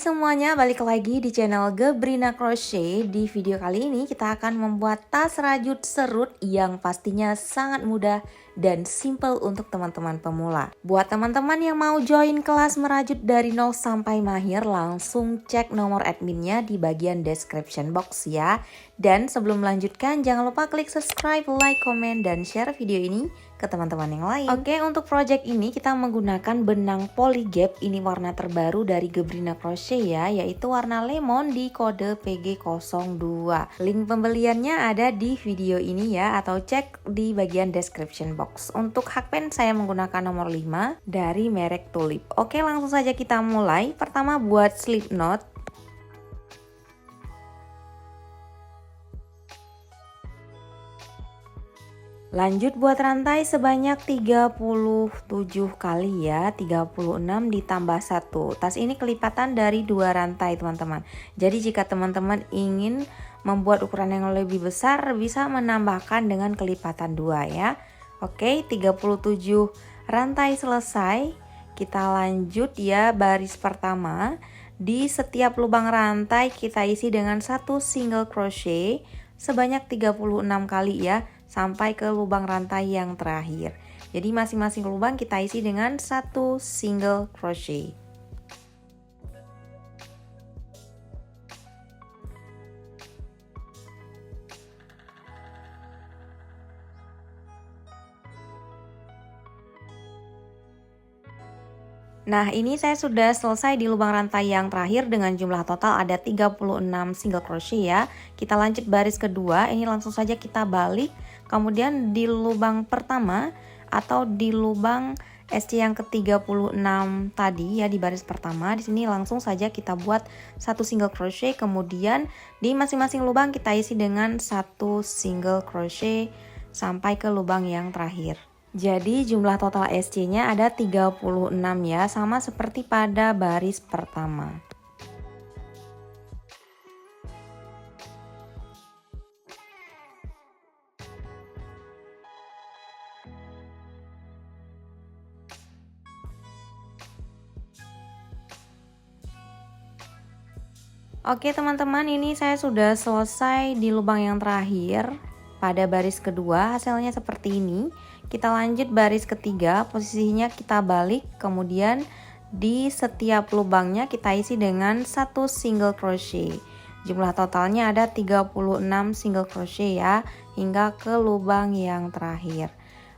semuanya, balik lagi di channel Gebrina Crochet. Di video kali ini kita akan membuat tas rajut serut yang pastinya sangat mudah dan simple untuk teman-teman pemula. Buat teman-teman yang mau join kelas merajut dari nol sampai mahir, langsung cek nomor adminnya di bagian description box ya. Dan sebelum melanjutkan, jangan lupa klik subscribe, like, komen, dan share video ini ke teman-teman yang lain. Oke, untuk project ini kita menggunakan benang polygap. Ini warna terbaru dari Gebrina Crochet ya, yaitu warna lemon di kode PG02. Link pembeliannya ada di video ini ya, atau cek di bagian description box. Untuk hakpen saya menggunakan nomor 5 dari merek Tulip. Oke, langsung saja kita mulai. Pertama buat slip knot. Lanjut buat rantai sebanyak 37 kali ya, 36 ditambah 1. Tas ini kelipatan dari 2 rantai teman-teman. Jadi jika teman-teman ingin membuat ukuran yang lebih besar, bisa menambahkan dengan kelipatan 2 ya. Oke, 37 rantai selesai. Kita lanjut ya, baris pertama. Di setiap lubang rantai kita isi dengan 1 single crochet sebanyak 36 kali ya, sampai ke lubang rantai yang terakhir. Jadi masing-masing lubang kita isi dengan 1 single crochet. Nah, ini saya sudah selesai di lubang rantai yang terakhir dengan jumlah total ada 36 single crochet ya. Kita lanjut baris kedua, ini langsung saja kita balik. Kemudian di lubang pertama atau di lubang SC yang ke-36 tadi ya, di baris pertama, di sini langsung saja kita buat 1 single crochet, kemudian di masing-masing lubang kita isi dengan 1 single crochet sampai ke lubang yang terakhir. Jadi jumlah total SC-nya ada 36 ya, sama seperti pada baris pertama. Oke teman-teman, ini saya sudah selesai di lubang yang terakhir. Pada baris kedua hasilnya seperti ini. Kita lanjut baris ketiga, posisinya kita balik, kemudian di setiap lubangnya kita isi dengan 1 single crochet. Jumlah totalnya ada 36 single crochet ya, hingga ke lubang yang terakhir.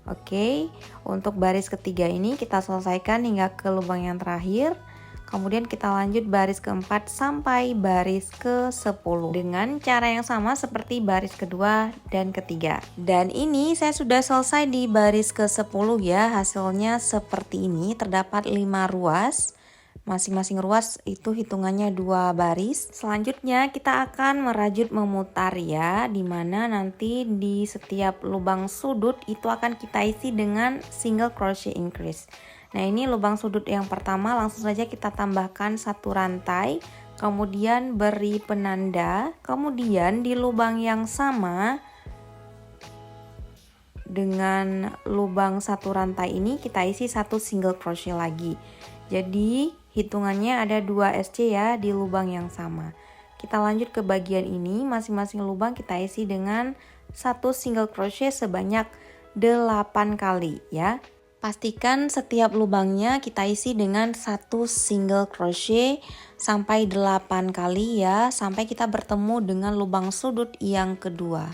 Oke, untuk baris ketiga ini kita selesaikan hingga ke lubang yang terakhir. Kemudian kita lanjut baris keempat sampai baris ke-10 dengan cara yang sama seperti baris kedua dan ketiga. Dan ini saya sudah selesai di baris ke-10 ya, hasilnya seperti ini. Terdapat 5 ruas, masing-masing ruas itu hitungannya 2 baris. Selanjutnya kita akan merajut memutar ya, dimana nanti di setiap lubang sudut itu akan kita isi dengan single crochet increase. Nah, ini lubang sudut yang pertama, langsung saja kita tambahkan 1 rantai, kemudian beri penanda, kemudian di lubang yang sama dengan lubang 1 rantai ini kita isi 1 single crochet lagi. Jadi hitungannya ada 2 SC ya di lubang yang sama. Kita lanjut ke bagian ini, masing-masing lubang kita isi dengan 1 single crochet sebanyak 8 kali ya. Pastikan setiap lubangnya kita isi dengan 1 single crochet sampai 8 kali ya, sampai kita bertemu dengan lubang sudut yang kedua.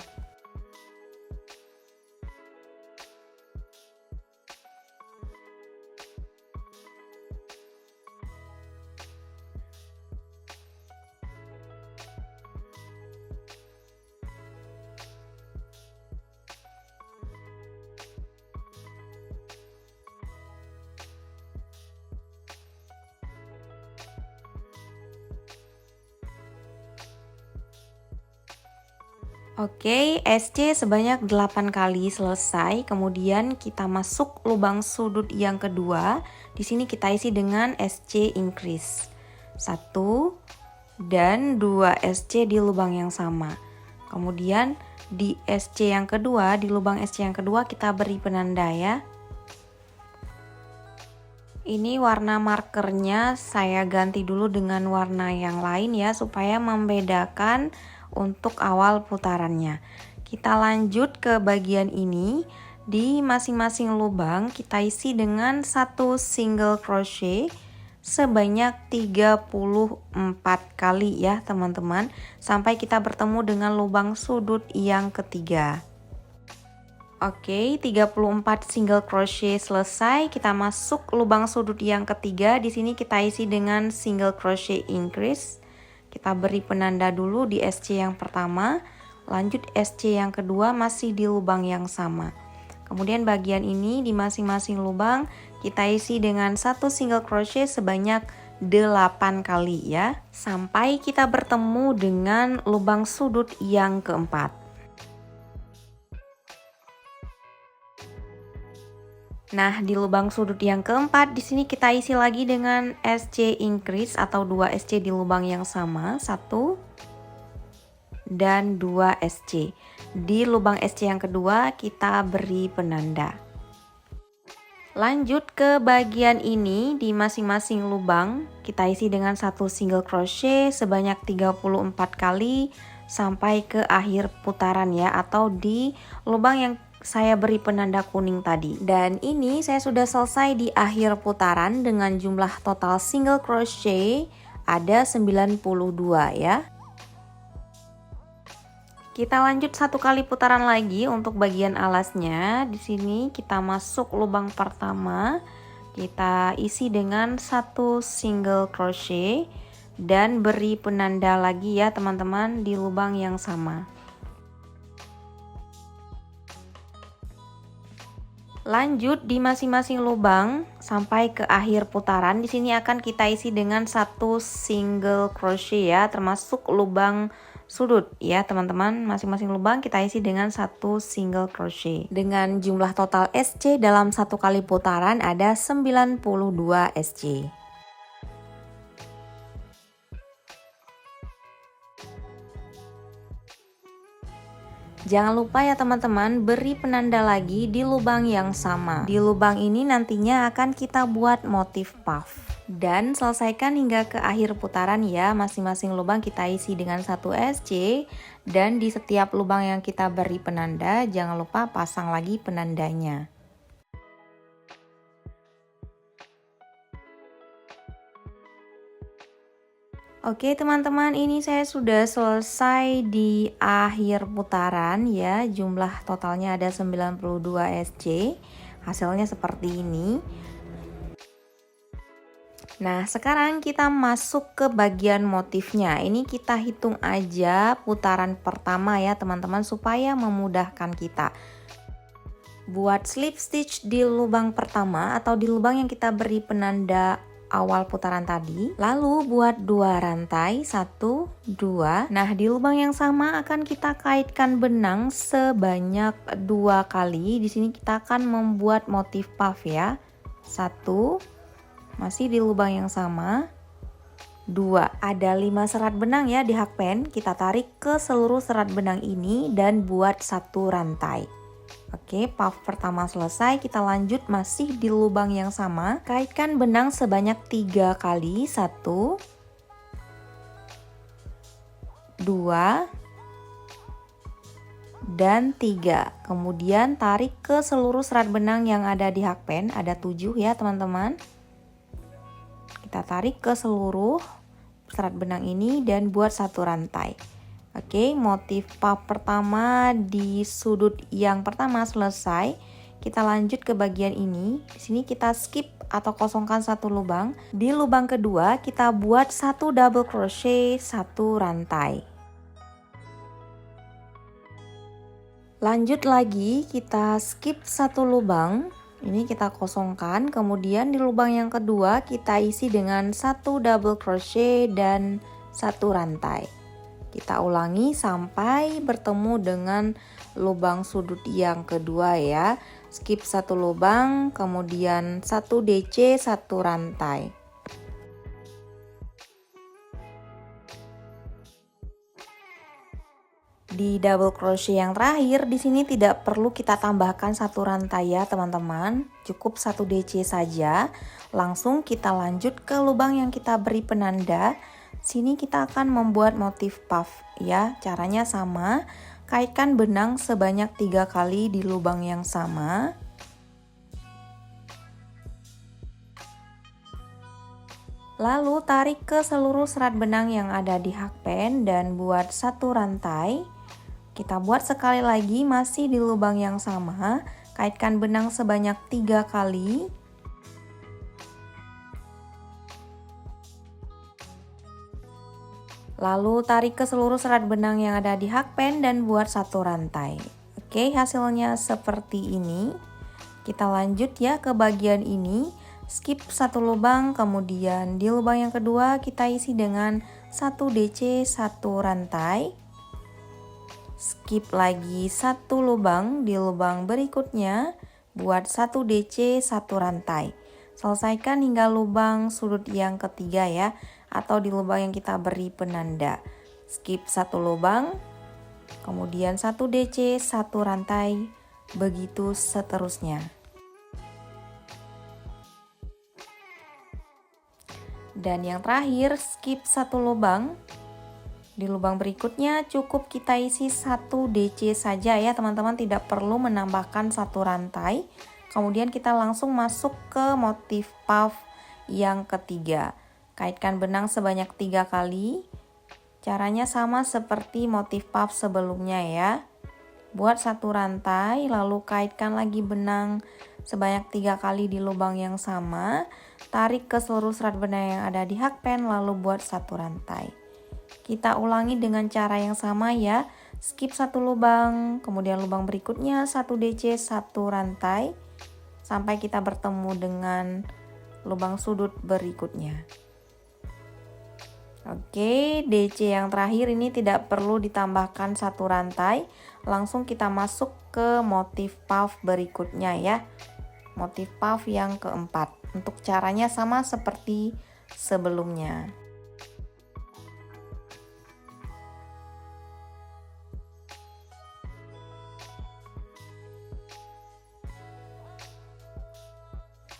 Oke, SC sebanyak 8 kali selesai. Kemudian kita masuk lubang sudut yang kedua. Di sini kita isi dengan SC increase. 1 dan 2 SC di lubang yang sama. Kemudian di SC yang kedua, di lubang SC yang kedua kita beri penanda ya. Ini warna markernya saya ganti dulu dengan warna yang lain ya, supaya membedakan untuk awal putarannya. Kita lanjut ke bagian ini. Di masing-masing lubang kita isi dengan satu single crochet sebanyak 34 kali ya teman-teman, sampai kita bertemu dengan lubang sudut yang ketiga. Oke, 34 single crochet selesai. Kita masuk lubang sudut yang ketiga. Di sini kita isi dengan single crochet increase. Kita beri penanda dulu di SC yang pertama, lanjut SC yang kedua masih di lubang yang sama. Kemudian bagian ini di masing-masing lubang kita isi dengan satu single crochet sebanyak 8 kali ya, sampai kita bertemu dengan lubang sudut yang keempat. Nah, di lubang sudut yang keempat di sini kita isi lagi dengan SC increase atau 2 SC di lubang yang sama, 1 dan 2 SC. Di lubang SC yang kedua kita beri penanda. Lanjut ke bagian ini, di masing-masing lubang kita isi dengan satu single crochet sebanyak 34 kali sampai ke akhir putaran ya, atau di lubang yang saya beri penanda kuning tadi. Dan ini saya sudah selesai di akhir putaran dengan jumlah total single crochet ada 92 ya. Kita lanjut satu kali putaran lagi untuk bagian alasnya. Di sini kita masuk lubang pertama, kita isi dengan satu single crochet dan beri penanda lagi ya teman-teman di lubang yang sama. Lanjut di masing-masing lubang sampai ke akhir putaran. Di sini akan kita isi dengan satu single crochet ya, termasuk lubang sudut ya teman-teman. Masing-masing lubang kita isi dengan satu single crochet. Dengan jumlah total SC dalam satu kali putaran ada 92 SC. Jangan lupa ya teman-teman, beri penanda lagi di lubang yang sama. Di lubang ini nantinya akan kita buat motif puff. Dan selesaikan hingga ke akhir putaran ya. Masing-masing lubang kita isi dengan satu SC. Dan di setiap lubang yang kita beri penanda, jangan lupa pasang lagi penandanya. Oke teman-teman, ini saya sudah selesai di akhir putaran ya. Jumlah totalnya ada 92 SC. Hasilnya seperti ini. Nah, sekarang kita masuk ke bagian motifnya. Ini kita hitung aja putaran pertama ya teman-teman, supaya memudahkan kita. Buat slip stitch di lubang pertama atau di lubang yang kita beri penanda awal putaran tadi, lalu buat 2 rantai, 1, 2. Nah, di lubang yang sama akan kita kaitkan benang sebanyak 2 kali. Di sini kita akan membuat motif puff ya. 1, masih di lubang yang sama. 2, ada 5 serat benang ya di hakpen. Kita tarik ke seluruh serat benang ini dan buat 1 rantai. Oke, puff pertama selesai. Kita lanjut masih di lubang yang sama. Kaitkan benang sebanyak 3 kali. 1, 2, dan 3. Kemudian tarik ke seluruh serat benang yang ada di hakpen. Ada 7 ya teman-teman. Kita tarik ke seluruh serat benang ini dan buat 1 rantai. Oke, motif puff pertama di sudut yang pertama selesai. Kita lanjut ke bagian ini. Di sini kita skip atau kosongkan 1 lubang. Di lubang kedua kita buat 1 double crochet, 1 rantai. Lanjut lagi, kita skip 1 lubang. Ini kita kosongkan. Kemudian di lubang yang kedua kita isi dengan 1 double crochet dan 1 rantai. Kita ulangi sampai bertemu dengan lubang sudut yang kedua ya. Skip 1 lubang, kemudian 1 DC, 1 rantai. Di double crochet yang terakhir, di sini tidak perlu kita tambahkan satu rantai ya teman-teman, cukup 1 DC saja. Langsung kita lanjut ke lubang yang kita beri penanda. Sini kita akan membuat motif puff ya. Caranya sama, kaitkan benang sebanyak 3 kali di lubang yang sama. Lalu tarik ke seluruh serat benang yang ada di hakpen dan buat satu rantai. Kita buat sekali lagi masih di lubang yang sama, kaitkan benang sebanyak 3 kali. Lalu tarik ke seluruh serat benang yang ada di hakpen dan buat satu rantai. Oke, hasilnya seperti ini. Kita lanjut ya ke bagian ini. Skip satu lubang, kemudian di lubang yang kedua kita isi dengan 1 DC 1 rantai. Skip lagi satu lubang, di lubang berikutnya buat 1 DC 1 rantai. Selesaikan hingga lubang sudut yang ketiga ya, atau di lubang yang kita beri penanda. Skip satu lubang, kemudian 1 DC 1 rantai, begitu seterusnya. Dan yang terakhir, skip satu lubang. Di lubang berikutnya cukup kita isi 1 DC saja ya teman-teman, tidak perlu menambahkan satu rantai. Kemudian kita langsung masuk ke motif puff yang ketiga. Kaitkan benang sebanyak 3 kali. Caranya sama seperti motif puff sebelumnya ya. Buat satu rantai, lalu kaitkan lagi benang sebanyak 3 kali di lubang yang sama. Tarik ke seluruh serat benang yang ada di hakpen, lalu buat satu rantai. Kita ulangi dengan cara yang sama ya. Skip satu lubang, kemudian lubang berikutnya 1 DC 1 rantai, sampai kita bertemu dengan lubang sudut berikutnya. Oke, DC yang terakhir ini tidak perlu ditambahkan satu rantai, langsung kita masuk ke motif puff berikutnya ya. Motif puff yang keempat. Untuk caranya sama seperti sebelumnya.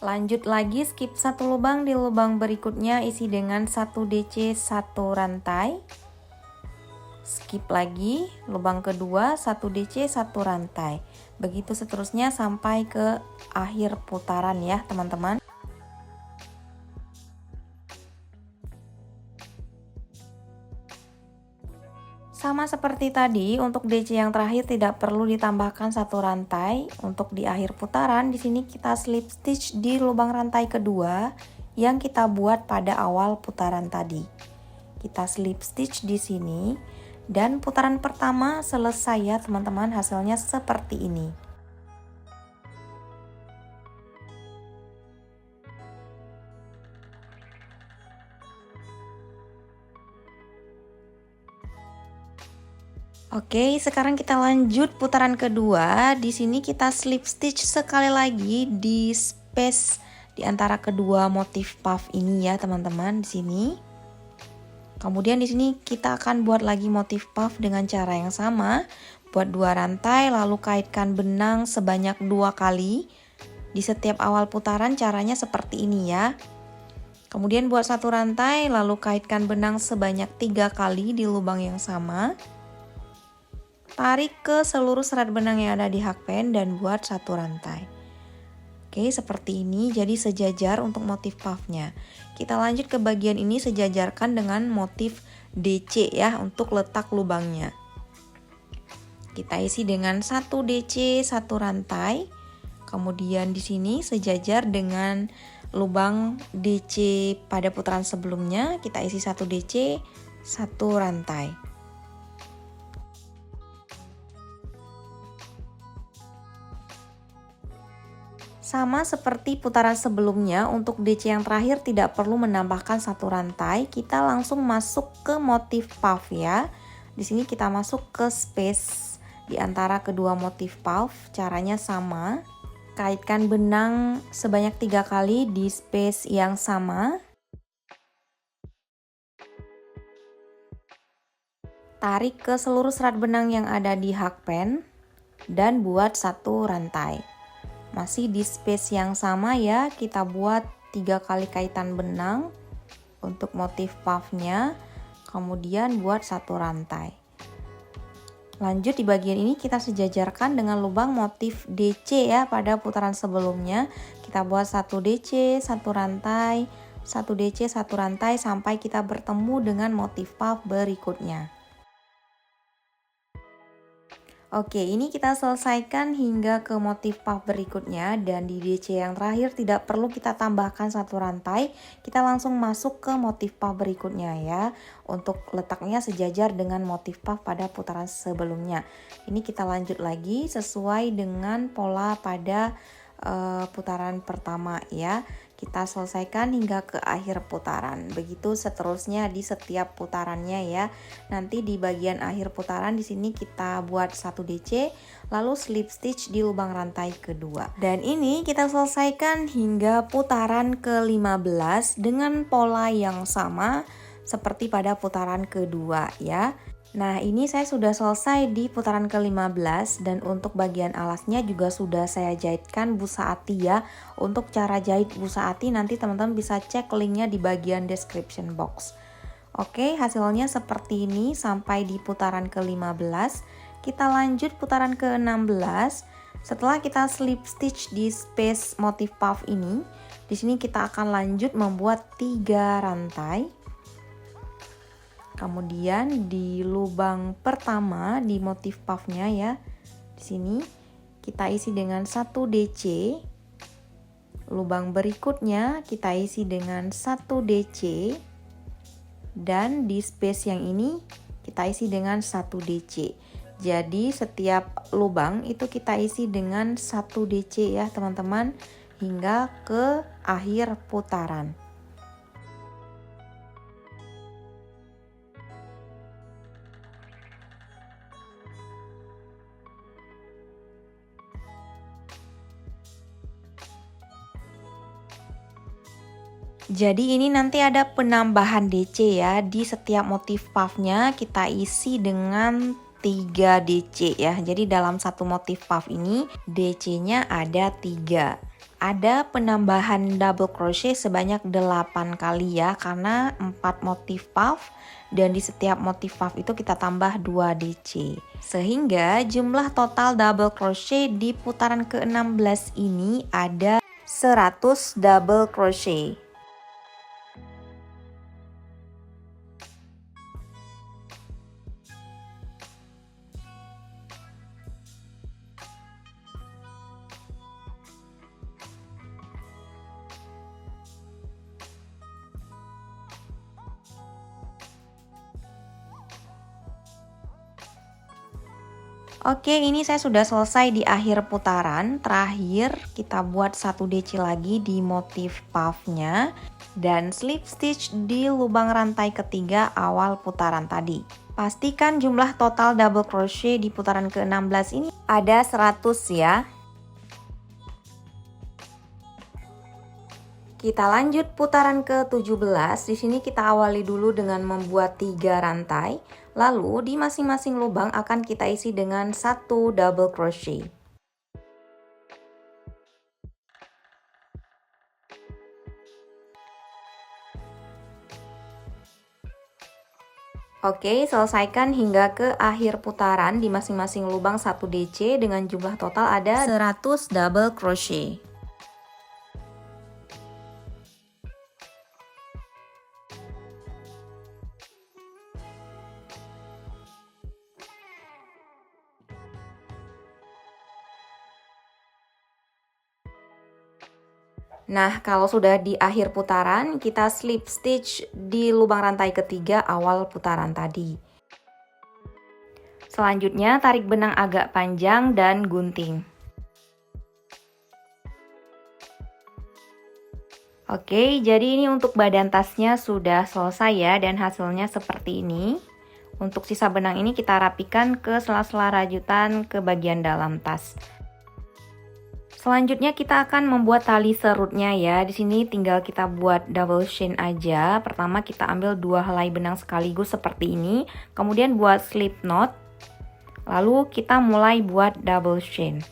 Lanjut lagi, skip satu lubang, di lubang berikutnya isi dengan 1 DC 1 rantai. Skip lagi lubang kedua, 1 DC 1 rantai. Begitu seterusnya sampai ke akhir putaran ya teman-teman. Sama seperti tadi, untuk DC yang terakhir tidak perlu ditambahkan satu rantai. Untuk di akhir putaran, di sini kita slip stitch di lubang rantai kedua yang kita buat pada awal putaran tadi. Kita slip stitch di sini dan putaran pertama selesai ya teman-teman, hasilnya seperti ini. Oke, sekarang kita lanjut putaran kedua. Di sini kita slip stitch sekali lagi di space di antara kedua motif puff ini ya, teman-teman, di sini. Kemudian di sini kita akan buat lagi motif puff dengan cara yang sama. Buat 2 rantai, lalu kaitkan benang sebanyak 2 kali. Di setiap awal putaran caranya seperti ini ya. Kemudian buat 1 rantai, lalu kaitkan benang sebanyak 3 kali di lubang yang sama. Tarik ke seluruh serat benang yang ada di hakpen dan buat 1 rantai. Oke, seperti ini, jadi sejajar untuk motif puffnya. Kita lanjut ke bagian ini, sejajarkan dengan motif DC ya untuk letak lubangnya. Kita isi dengan 1 DC 1 rantai. Kemudian di sini sejajar dengan lubang DC pada putaran sebelumnya, kita isi 1 DC 1 rantai. Sama seperti putaran sebelumnya, untuk DC yang terakhir tidak perlu menambahkan satu rantai, kita langsung masuk ke motif puff ya. Di sini kita masuk ke space di antara kedua motif puff, caranya sama. Kaitkan benang sebanyak 3 kali di space yang sama. Tarik ke seluruh serat benang yang ada di hakpen dan buat satu rantai. Masih di space yang sama ya, kita buat 3 kali kaitan benang untuk motif puffnya, kemudian buat satu rantai. Lanjut di bagian ini kita sejajarkan dengan lubang motif DC ya pada putaran sebelumnya. Kita buat 1 DC, 1 rantai, 1 DC, 1 rantai sampai kita bertemu dengan motif puff berikutnya. Oke, ini kita selesaikan hingga ke motif puff berikutnya, dan di DC yang terakhir tidak perlu kita tambahkan 1 rantai, kita langsung masuk ke motif puff berikutnya ya, untuk letaknya sejajar dengan motif puff pada putaran sebelumnya. Ini kita lanjut lagi sesuai dengan pola pada putaran pertama ya. Kita selesaikan hingga ke akhir putaran. Begitu seterusnya di setiap putarannya ya. Nanti di bagian akhir putaran di sini kita buat 1 DC, lalu slip stitch di lubang rantai kedua. Dan ini kita selesaikan hingga putaran ke-15 dengan pola yang sama seperti pada putaran kedua ya. Nah, ini saya sudah selesai di putaran ke-15 dan untuk bagian alasnya juga sudah saya jahitkan busa ati ya. Untuk cara jahit busa ati nanti teman-teman bisa cek linknya di bagian description box. Oke, hasilnya seperti ini sampai di putaran ke-15. Kita lanjut putaran ke-16. Setelah kita slip stitch di space motif puff ini, di sini kita akan lanjut membuat 3 rantai. Kemudian di lubang pertama di motif puffnya ya, di sini kita isi dengan 1 DC. Lubang berikutnya kita isi dengan 1 DC. Dan di space yang ini kita isi dengan 1 DC. Jadi setiap lubang itu kita isi dengan 1 DC ya teman-teman, hingga ke akhir putaran. Jadi ini nanti ada penambahan DC ya, di setiap motif puffnya kita isi dengan 3 DC ya. Jadi dalam satu motif puff ini DC-nya ada 3. Ada penambahan double crochet sebanyak 8 kali ya, karena 4 motif puff dan di setiap motif puff itu kita tambah 2 DC. Sehingga jumlah total double crochet di putaran ke-16 ini ada 100 double crochet. Oke, ini saya sudah selesai di akhir putaran. Terakhir kita buat 1 DC lagi di motif puffnya dan slip stitch di lubang rantai ketiga awal putaran tadi. Pastikan jumlah total double crochet di putaran ke-16 ini ada 100 ya. Kita lanjut putaran ke-17. Di sini kita awali dulu dengan membuat 3 rantai. Lalu di masing-masing lubang akan kita isi dengan 1 double crochet. Oke, selesaikan hingga ke akhir putaran. Di masing-masing lubang 1 DC dengan jumlah total ada 100 double crochet. Nah, kalau sudah di akhir putaran, kita slip stitch di lubang rantai ketiga awal putaran tadi. Selanjutnya, tarik benang agak panjang dan gunting. Oke, jadi ini untuk badan tasnya sudah selesai ya, dan hasilnya seperti ini. Untuk sisa benang ini kita rapikan ke sela-sela rajutan ke bagian dalam tas. Selanjutnya kita akan membuat tali serutnya ya. Di sini tinggal kita buat double chain aja. Pertama kita ambil 2 helai benang sekaligus seperti ini. Kemudian buat slip knot. Lalu kita mulai buat double chain.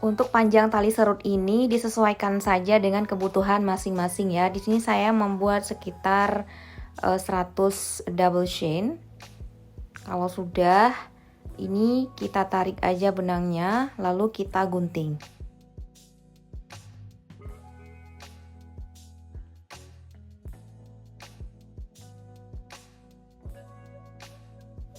Untuk panjang tali serut ini disesuaikan saja dengan kebutuhan masing-masing ya. Di sini saya membuat sekitar 100 double chain. Kalau sudah, ini kita tarik aja benangnya, lalu kita gunting.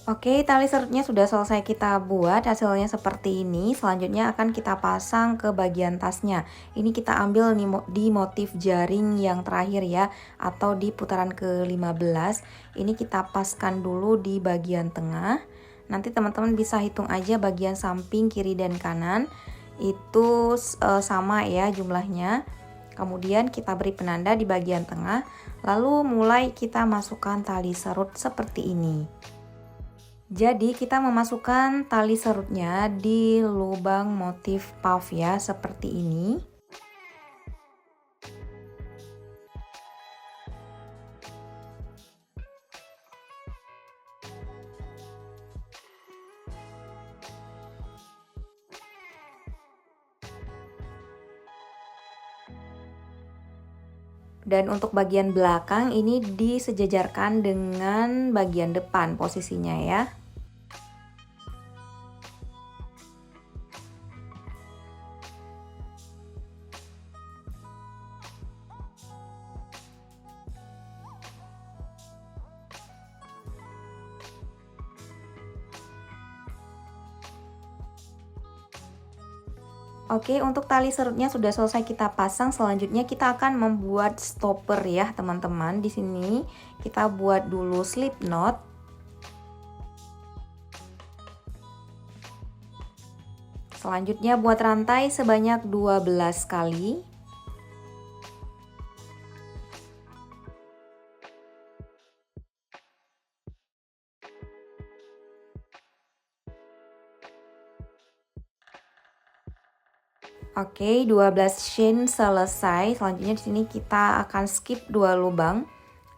Oke, tali serutnya sudah selesai kita buat, hasilnya seperti ini. Selanjutnya akan kita pasang ke bagian tasnya. Ini kita ambil di motif jaring yang terakhir ya, atau di putaran ke-15. Ini kita paskan dulu di bagian tengah. Nanti teman-teman bisa hitung aja bagian samping kiri dan kanan. Itu sama ya jumlahnya. Kemudian kita beri penanda di bagian tengah. Lalu mulai kita masukkan tali serut seperti ini. Jadi kita memasukkan tali serutnya di lubang motif puff ya, seperti ini. Dan untuk bagian belakang ini disejajarkan dengan bagian depan posisinya ya. Oke, untuk tali serutnya sudah selesai kita pasang. Selanjutnya kita akan membuat stopper ya, teman-teman. Di sini kita buat dulu slip knot. Selanjutnya buat rantai sebanyak 12 kali. Oke, 12 chain selesai. Selanjutnya di sini kita akan skip 2 lubang.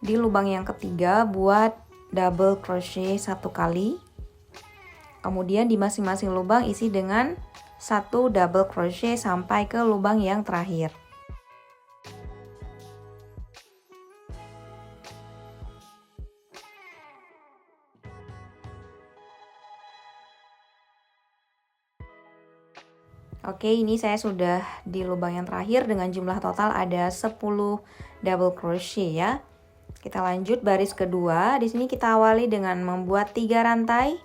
Di lubang yang ketiga buat double crochet 1 kali. Kemudian di masing-masing lubang isi dengan 1 double crochet sampai ke lubang yang terakhir. Oke, ini saya sudah di lubang yang terakhir dengan jumlah total ada 10 double crochet ya. Kita lanjut baris kedua. Di sini kita awali dengan membuat 3 rantai.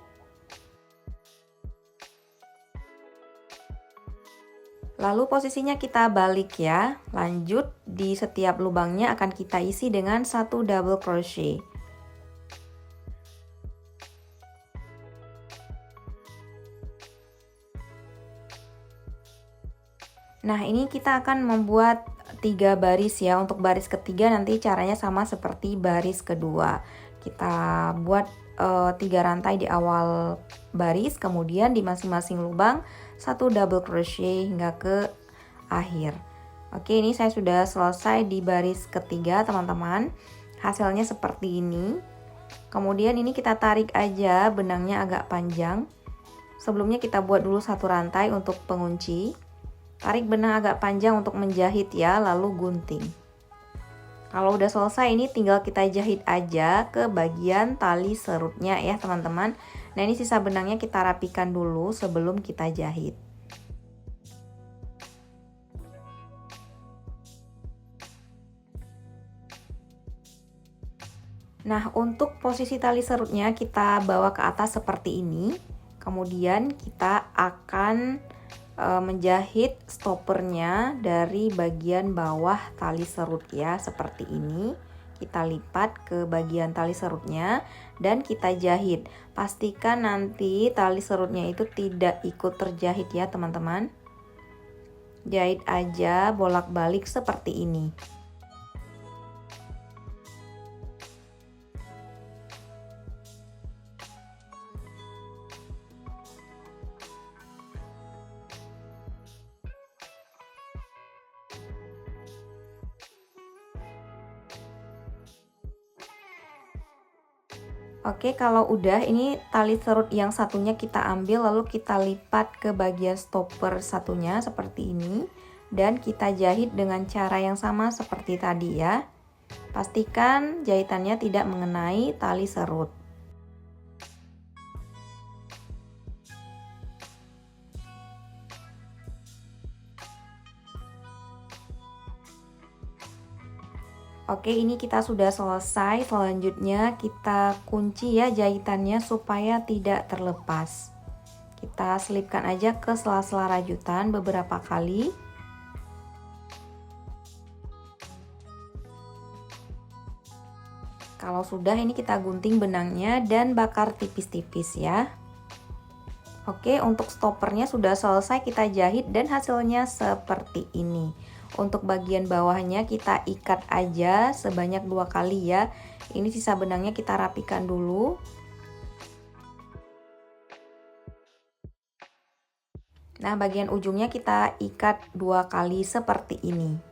Lalu posisinya kita balik ya. Lanjut di setiap lubangnya akan kita isi dengan 1 double crochet. Nah, ini kita akan membuat 3 baris ya. Untuk baris ketiga nanti caranya sama seperti baris kedua. Kita buat 3 rantai di awal baris, kemudian di masing-masing lubang 1 double crochet hingga ke akhir. Oke, ini saya sudah selesai di baris ketiga, teman-teman. Hasilnya seperti ini. Kemudian ini kita tarik aja benangnya agak panjang. Sebelumnya kita buat dulu 1 rantai untuk pengunci. Tarik benang agak panjang untuk menjahit ya, lalu gunting. Kalau udah selesai ini tinggal kita jahit aja ke bagian tali serutnya ya, teman-teman. Nah, ini sisa benangnya kita rapikan dulu sebelum kita jahit. Nah, untuk posisi tali serutnya kita bawa ke atas seperti ini. Kemudian kita akan menjahit stoppernya dari bagian bawah tali serut ya, seperti ini. kita lipat ke bagian tali serutnya dan kita jahit. Pastikan nanti tali serutnya itu tidak ikut terjahit ya teman-teman. Jahit aja bolak-balik seperti ini. Oke, kalau udah ini tali serut yang satunya kita ambil lalu kita lipat ke bagian stopper satunya seperti ini dan kita jahit dengan cara yang sama seperti tadi ya. Pastikan jahitannya tidak mengenai tali serut. Oke, ini kita sudah selesai. Selanjutnya kita kunci ya jahitannya supaya tidak terlepas. Kita selipkan aja ke sela-sela rajutan beberapa kali. Kalau sudah, ini kita gunting benangnya dan bakar tipis-tipis ya. Oke, untuk stoppernya sudah selesai kita jahit dan hasilnya seperti ini. Untuk bagian bawahnya kita ikat aja sebanyak 2 kali ya. Ini sisa benangnya kita rapikan dulu. Nah, bagian ujungnya kita ikat 2 kali seperti ini.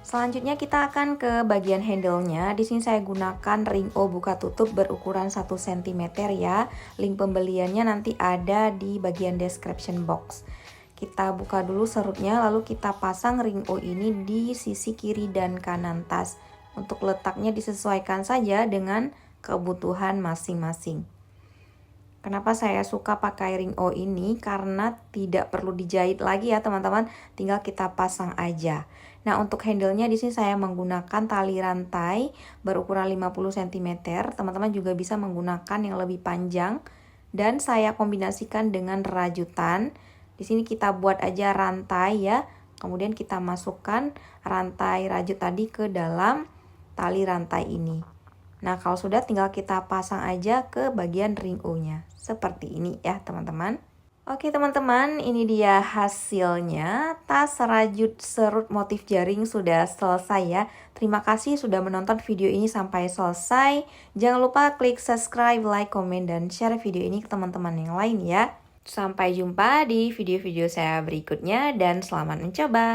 Selanjutnya kita akan ke bagian handle-nya. Di sini saya gunakan ring O buka tutup berukuran 1 cm ya. Link pembeliannya nanti ada di bagian description box. Kita buka dulu serutnya lalu kita pasang ring O ini di sisi kiri dan kanan tas. Untuk letaknya disesuaikan saja dengan kebutuhan masing-masing. Kenapa saya suka pakai ring O ini? Karena tidak perlu dijahit lagi ya teman-teman, tinggal kita pasang aja. Nah, untuk handle-nya di sini saya menggunakan tali rantai berukuran 50 cm. Teman-teman juga bisa menggunakan yang lebih panjang dan saya kombinasikan dengan rajutan. Di sini kita buat aja rantai ya. Kemudian kita masukkan rantai rajut tadi ke dalam tali rantai ini. Nah, kalau sudah tinggal kita pasang aja ke bagian ring O-nya. Seperti ini ya, teman-teman. Oke, teman-teman, ini dia hasilnya. Tas rajut serut motif jaring sudah selesai ya. Terima kasih sudah menonton video ini sampai selesai. Jangan lupa klik subscribe, like, komen, dan share video ini ke teman-teman yang lain ya. Sampai jumpa di video-video saya berikutnya dan selamat mencoba.